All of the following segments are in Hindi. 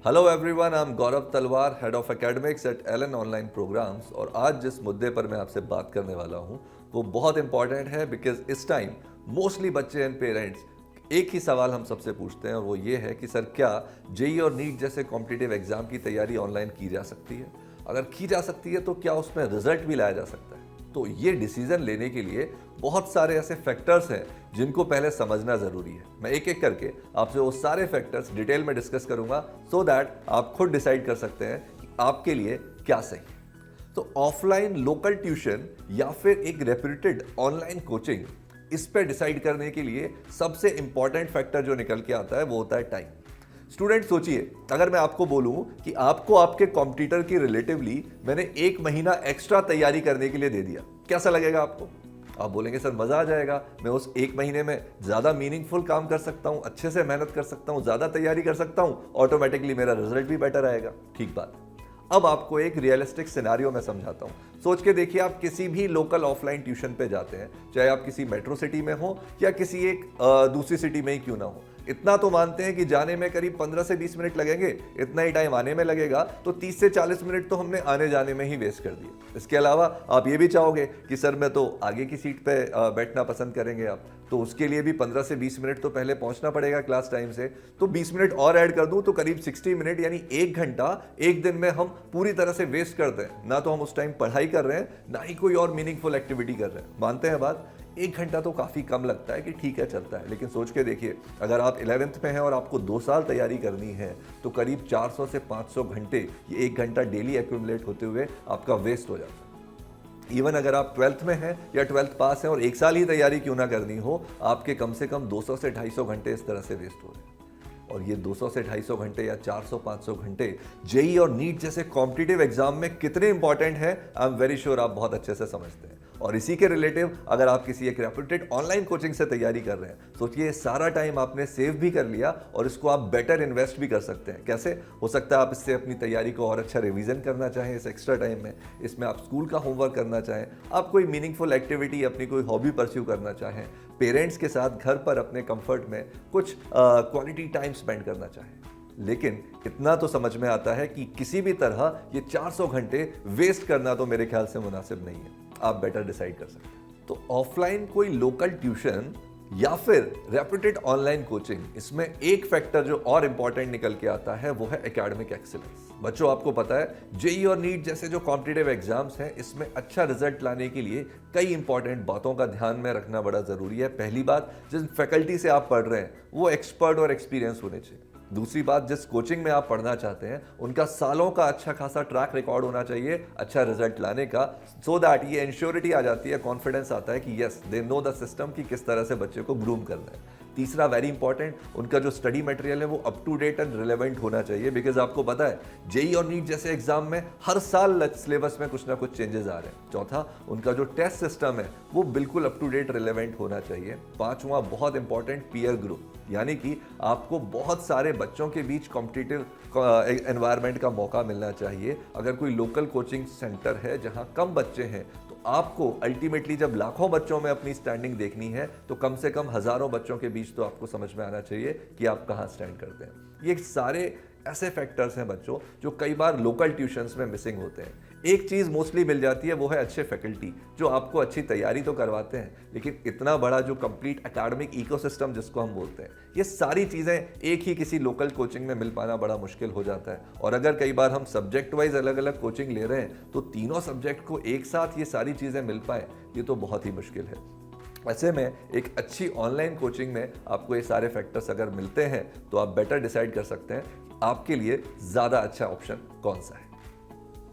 Hello everyone, I am Gaurav Talwar, head of academics at Allen online programmes. और आज जिस मुद्दे पर मैं आपसे बात करने वाला हूं वो बहुत इंपॉर्टेंट है बिकॉज इस टाइम मोस्टली बच्चे एंड पेरेंट्स एक ही सवाल हम सबसे पूछते हैं और वो ये है कि सर क्या जेई और नीट जैसे कॉम्पिटिटिव एग्जाम की तैयारी ऑनलाइन की जा सकती है? अगर की जा सकती है तो क्या उसमें रिजल्ट भी लाया जा सकता है? तो ये डिसीजन लेने के लिए बहुत सारे ऐसे फैक्टर्स हैं जिनको पहले समझना जरूरी है। मैं एक एक करके आपसे वो सारे फैक्टर्स डिटेल में डिस्कस करूंगा सो दैट आप खुद डिसाइड कर सकते हैं कि आपके लिए क्या सही है। तो ऑफलाइन लोकल ट्यूशन या फिर एक रेप्यूटेड ऑनलाइन कोचिंग, इस पे डिसाइड करने के लिए सबसे इंपॉर्टेंट फैक्टर जो निकल के आता है वो होता है टाइम। स्टूडेंट सोचिए, अगर मैं आपको बोलूं कि आपको आपके कॉम्पिटिटर की रिलेटिवली मैंने 1 महीना एक्स्ट्रा तैयारी करने के लिए दे दिया, कैसा लगेगा आपको? आप बोलेंगे सर मजा आ जाएगा, मैं उस 1 महीने में ज्यादा मीनिंगफुल काम कर सकता हूं, अच्छे से मेहनत कर सकता हूं, ज्यादा तैयारी कर सकता हूं, ऑटोमेटिकली मेरा रिजल्ट भी बेटर आएगा। ठीक बात। अब आपको एक रियलिस्टिक सिनेरियो में समझाता हूं। सोच के देखिए, आप किसी भी लोकल ऑफलाइन ट्यूशन पे जाते हैं, चाहे आप किसी मेट्रो सिटी में हो या किसी एक दूसरी सिटी में ही क्यों ना हो। इतना तो मानते हैं कि जाने में करीब 15 से 20 मिनट लगेंगे, इतना ही टाइम आने में लगेगा, तो 30 से 40 मिनट तो हमने आने जाने में ही वेस्ट कर दिए। इसके अलावा आप ये भी चाहोगे कि सर मैं तो आगे की सीट पे बैठना पसंद करेंगे आप, तो उसके लिए भी 15 से 20 मिनट तो पहले पहुंचना पड़ेगा क्लास टाइम से। तो 20 मिनट और ऐड कर दूं तो करीब 60 मिनट यानी 1 घंटा एक दिन में हम पूरी तरह से वेस्ट करते हैं। ना तो हम उस टाइम पढ़ाई कर रहे हैं, ना ही कोई और मीनिंगफुल एक्टिविटी कर रहे हैं। मानते हैं बात? 1 घंटा तो काफी कम लगता है कि ठीक है चलता है, लेकिन सोच के देखिए, अगर आप 11th में हैं और आपको 2 साल तैयारी करनी है तो करीब 400 से 500 घंटे, ये 1 घंटा डेली एक्यूमुलेट होते हुए आपका वेस्ट हो जाता है। इवन अगर आप 12th में हैं या 12th पास हैं और 1 साल ही तैयारी क्यों ना करनी हो, आपके कम से कम 200 से 250 घंटे इस तरह से वेस्ट हो रहे हैं। और ये 200 से 250 घंटे या 400-500 घंटे जेई और नीट जैसे कॉम्पिटिटिव एग्जाम में कितने इंपॉर्टेंट है, आई एम वेरी श्योर आप बहुत अच्छे से समझते हैं। और इसी के रिलेटिव अगर आप किसी एक रेप्यूटेड ऑनलाइन कोचिंग से तैयारी कर रहे हैं, सोचिए सारा टाइम आपने सेव भी कर लिया और इसको आप बेटर इन्वेस्ट भी कर सकते हैं। कैसे हो सकता है? आप इससे अपनी तैयारी को और अच्छा रिवीजन करना चाहें इस एक्स्ट्रा टाइम में, इसमें आप स्कूल का होमवर्क करना चाहें, आप कोई मीनिंगफुल एक्टिविटी, अपनी कोई हॉबी परस्यू करना चाहें, पेरेंट्स के साथ घर पर अपने कंफर्ट में कुछ क्वालिटी टाइम स्पेंड करना चाहें। लेकिन इतना तो समझ में आता है कि किसी भी तरह ये 400 घंटे वेस्ट करना तो मेरे ख्याल से मुनासिब नहीं है। आप बेटर डिसाइड कर सकते हैं। तो ऑफलाइन कोई लोकल ट्यूशन या फिर रेप्यूटेड ऑनलाइन कोचिंग, इसमें एक फैक्टर जो और इंपॉर्टेंट निकल के आता है वो है एकेडमिक एक्सीलेंस। बच्चों, आपको पता है जेई और नीट जैसे जो कॉम्पिटिटिव एग्जाम्स हैं, इसमें अच्छा रिजल्ट लाने के लिए कई इंपॉर्टेंट बातों का ध्यान में रखना बड़ा जरूरी है। पहली बात, जिस फैकल्टी से आप पढ़ रहे हैं वो एक्सपर्ट और एक्सपीरियंस होने चाहिए। दूसरी बात, जिस कोचिंग में आप पढ़ना चाहते हैं उनका सालों का अच्छा खासा ट्रैक रिकॉर्ड होना चाहिए अच्छा रिजल्ट लाने का, सो दैट ये इंश्योरिटी आ जाती है, कॉन्फिडेंस आता है कि yes they know the system कि किस तरह से बच्चे को ग्रूम करना है। तीसरा, वेरी इंपॉर्टेंट, उनका जो स्टडी मटेरियल है वो up to date and relevant होना चाहिए। बिकॉज आपको पता है जेई और नीट जैसे एग्जाम में हर साल सिलेबस में कुछ ना कुछ चेंजेस आ रहे हैं। चौथा, उनका जो टेस्ट सिस्टम है वो बिल्कुल अप टू डेट रिलेवेंट होना चाहिए। पांचवा, बहुत इंपॉर्टेंट, पीयर ग्रुप, यानी कि आपको बहुत सारे बच्चों के बीच कॉम्पिटिटिव एनवायरनमेंट का मौका मिलना चाहिए। अगर कोई लोकल कोचिंग सेंटर है जहां कम बच्चे हैं तो आपको अल्टीमेटली जब लाखों बच्चों में अपनी स्टैंडिंग देखनी है तो कम से कम हजारों बच्चों के बीच तो आपको समझ में आना चाहिए कि आप कहां स्टैंड करते हैं। ये सारे ऐसे फैक्टर्स हैं बच्चों जो कई बार लोकल ट्यूशंस में मिसिंग होते हैं। एक चीज मोस्टली मिल जाती है वो है अच्छे फैकल्टी जो आपको अच्छी तैयारी तो करवाते हैं, लेकिन इतना बड़ा जो कंप्लीट एकेडमिक इकोसिस्टम जिसको हम बोलते हैं, ये सारी चीजें एक ही किसी लोकल कोचिंग में मिल पाना बड़ा मुश्किल हो जाता है। और अगर कई बार हम सब्जेक्ट वाइज अलग अलग कोचिंग ले रहे हैं तो तीनों सब्जेक्ट को एक साथ ये सारी चीजें मिल पाए, ये तो बहुत ही मुश्किल है। ऐसे में एक अच्छी ऑनलाइन कोचिंग में आपको ये सारे फैक्टर्स अगर मिलते हैं तो आप बेटर डिसाइड कर सकते हैं आपके लिए ज्यादा अच्छा ऑप्शन कौन सा है।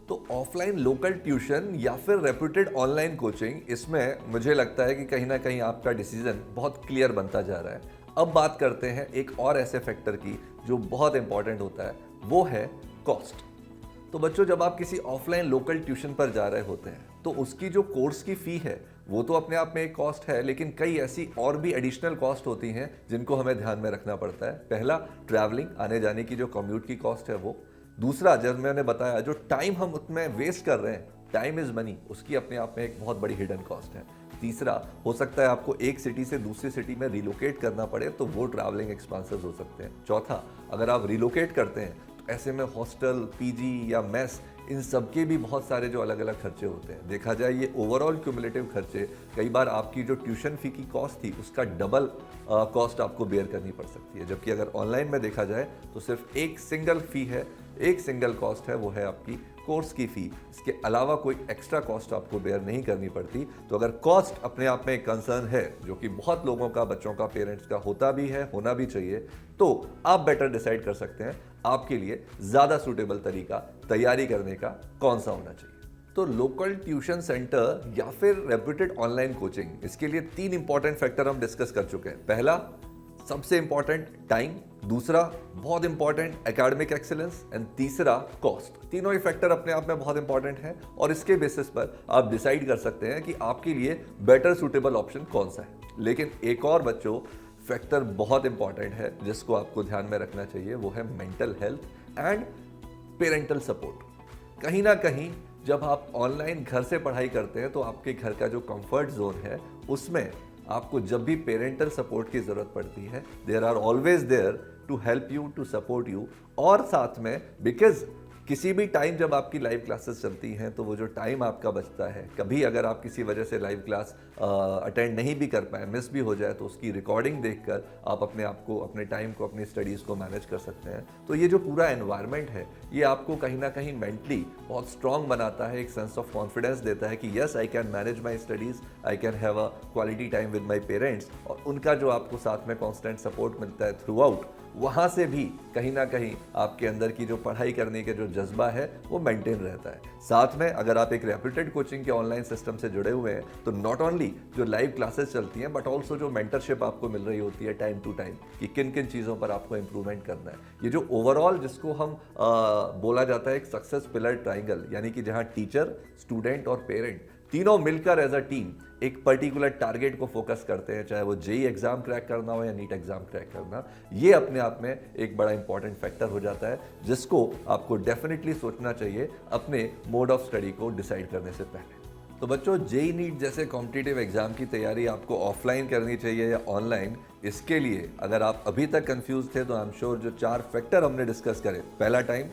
तो ऑफलाइन लोकल ट्यूशन या फिर रेप्यूटेड ऑनलाइन कोचिंग, इसमें मुझे लगता है कि कहीं ना कहीं आपका डिसीजन बहुत क्लियर बनता जा रहा है। अब बात करते हैं एक और ऐसे फैक्टर की जो बहुत इंपॉर्टेंट होता है, वो है कॉस्ट। तो बच्चों, जब आप किसी ऑफलाइन लोकल ट्यूशन पर जा रहे होते हैं तो उसकी जो कोर्स की फी है वो तो अपने आप में एक कॉस्ट है, लेकिन कई ऐसी और भी एडिशनल कॉस्ट होती हैं जिनको हमें ध्यान में रखना पड़ता है। पहला, ट्रैवलिंग, आने जाने की जो कम्यूट की कॉस्ट है वो। दूसरा, जब मैंने बताया जो टाइम हम उसमें वेस्ट कर रहे हैं, टाइम इज मनी, उसकी अपने आप में एक बहुत बड़ी हिडन कॉस्ट है। तीसरा, हो सकता है आपको एक सिटी से दूसरी सिटी में रिलोकेट करना पड़े तो वो ट्रैवलिंग एक्सपेंसेस हो सकते हैं। चौथा, अगर आप रिलोकेट करते हैं ऐसे में हॉस्टल, पीजी या मेस, इन सब के भी बहुत सारे जो अलग अलग खर्चे होते हैं। देखा जाए ये ओवरऑल क्यूमुलेटिव खर्चे, कई बार आपकी जो ट्यूशन फी की कॉस्ट थी उसका डबल कॉस्ट आपको बेयर करनी पड़ सकती है। जबकि अगर ऑनलाइन में देखा जाए तो सिर्फ एक सिंगल फी है, एक सिंगल कॉस्ट है, वो है आपकी कोर्स की फ़ी। इसके अलावा कोई एक्स्ट्रा कॉस्ट आपको बेयर नहीं करनी पड़ती। तो अगर कॉस्ट अपने आप में एक कंसर्न है, जो कि बहुत लोगों का, बच्चों का, पेरेंट्स का होता भी है, होना भी चाहिए, तो आप बेटर डिसाइड कर सकते हैं आपके लिए ज़्यादा सूटेबल तरीका तैयारी करने का कौन सा होना चाहिए। तो लोकल ट्यूशन सेंटर या फिर रेप्यूटेड ऑनलाइन कोचिंग, इसके लिए 3 इंपॉर्टेंट फैक्टर हम डिस्कस कर चुके हैं। पहला, सबसे इंपॉर्टेंट, टाइम। दूसरा, बहुत इंपॉर्टेंट, एकेडमिक एक्सीलेंस। एंड तीसरा, कॉस्ट। तीनों ही फैक्टर अपने आप में बहुत इंपॉर्टेंट है और इसके बेसिस पर आप डिसाइड कर सकते हैं कि आपके लिए बेटर सूटेबल ऑप्शन कौन सा है। लेकिन एक और बच्चों फैक्टर बहुत इंपॉर्टेंट है जिसको आपको ध्यान में रखना चाहिए, वो है mental health and parental support. कहीं ना कहीं जब आप ऑनलाइन घर से पढ़ाई करते हैं तो आपके घर का जो कंफर्ट जोन है उसमें आपको जब भी पेरेंटल सपोर्ट की जरूरत पड़ती है, there are always there to help you, to support you. और साथ में बिकॉज किसी भी टाइम जब आपकी लाइव क्लासेस चलती हैं तो वो जो टाइम आपका बचता है, कभी अगर आप किसी वजह से लाइव क्लास अटेंड नहीं भी कर पाए, मिस भी हो जाए, तो उसकी रिकॉर्डिंग देखकर आप अपने आप को, अपने टाइम को, अपनी स्टडीज़ को मैनेज कर सकते हैं। तो ये जो पूरा एनवायरनमेंट है ये आपको कहीं ना कहीं मेंटली बहुत स्ट्रांग बनाता है, एक सेंस ऑफ कॉन्फिडेंस देता है कि yes, I can manage my studies, I can have a quality time with my parents. और उनका जो आपको साथ में कॉन्स्टेंट सपोर्ट मिलता है थ्रू आउट, वहाँ से भी कहीं ना कहीं आपके अंदर की जो पढ़ाई करने के जो जज्बा है वो मेंटेन रहता है। साथ में अगर आप एक रेप्यूटेड कोचिंग के ऑनलाइन सिस्टम से जुड़े हुए हैं तो नॉट ओनली जो लाइव क्लासेस चलती हैं बट ऑल्सो जो मेंटरशिप आपको मिल रही होती है टाइम टू टाइम कि किन किन चीज़ों पर आपको इंप्रूवमेंट करना है। ये जो ओवरऑल जिसको हम बोला जाता है एक सक्सेस पिलर ट्राइंगल, यानी कि जहाँ टीचर, स्टूडेंट और पेरेंट तीनों मिलकर एज अ टीम एक पर्टिकुलर टारगेट को फोकस करते हैं, चाहे वो जेई एग्जाम क्रैक करना हो या नीट एग्जाम क्रैक करना, ये अपने आप में एक बड़ा इंपॉर्टेंट फैक्टर हो जाता है जिसको आपको डेफिनेटली सोचना चाहिए अपने मोड ऑफ स्टडी को डिसाइड करने से पहले। तो बच्चों, जेई नीट जैसे कॉम्पिटिटिव एग्जाम की तैयारी आपको ऑफलाइन करनी चाहिए या ऑनलाइन, इसके लिए अगर आप अभी तक कंफ्यूज थे तो आई एम श्योर जो 4 फैक्टर हमने डिस्कस करे, पहला टाइम,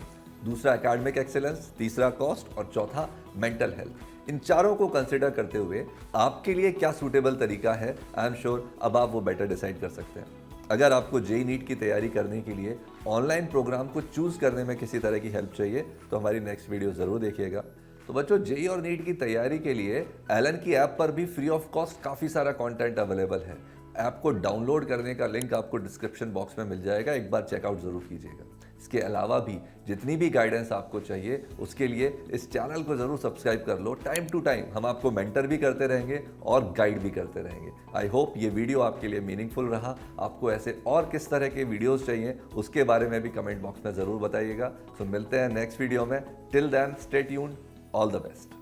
दूसरा एकेडमिक एक्सीलेंस, तीसरा कॉस्ट और चौथा मेंटल हेल्थ, इन चारों को कंसिडर करते हुए आपके लिए क्या सूटेबल तरीका है, आई एम श्योर अब आप वो बेटर डिसाइड कर सकते हैं। अगर आपको जेई नीट की तैयारी करने के लिए ऑनलाइन प्रोग्राम को चूज करने में किसी तरह की हेल्प चाहिए तो हमारी नेक्स्ट वीडियो जरूर देखिएगा। तो बच्चों, जेई और नीट की तैयारी के लिए एलन की ऐप पर भी फ्री ऑफ कॉस्ट काफ़ी सारा कंटेंट अवेलेबल है। ऐप को डाउनलोड करने का लिंक आपको डिस्क्रिप्शन बॉक्स में मिल जाएगा, एक बार चेकआउट जरूर कीजिएगा। इसके अलावा भी जितनी भी गाइडेंस आपको चाहिए उसके लिए इस चैनल को जरूर सब्सक्राइब कर लो। टाइम टू टाइम हम आपको मेंटर भी करते रहेंगे और गाइड भी करते रहेंगे। आई होप ये वीडियो आपके लिए मीनिंगफुल रहा। आपको ऐसे और किस तरह के वीडियोस चाहिए उसके बारे में भी कमेंट बॉक्स में जरूर बताइएगा। तो मिलते हैं नेक्स्ट वीडियो में। Till then, stay tuned, all the best.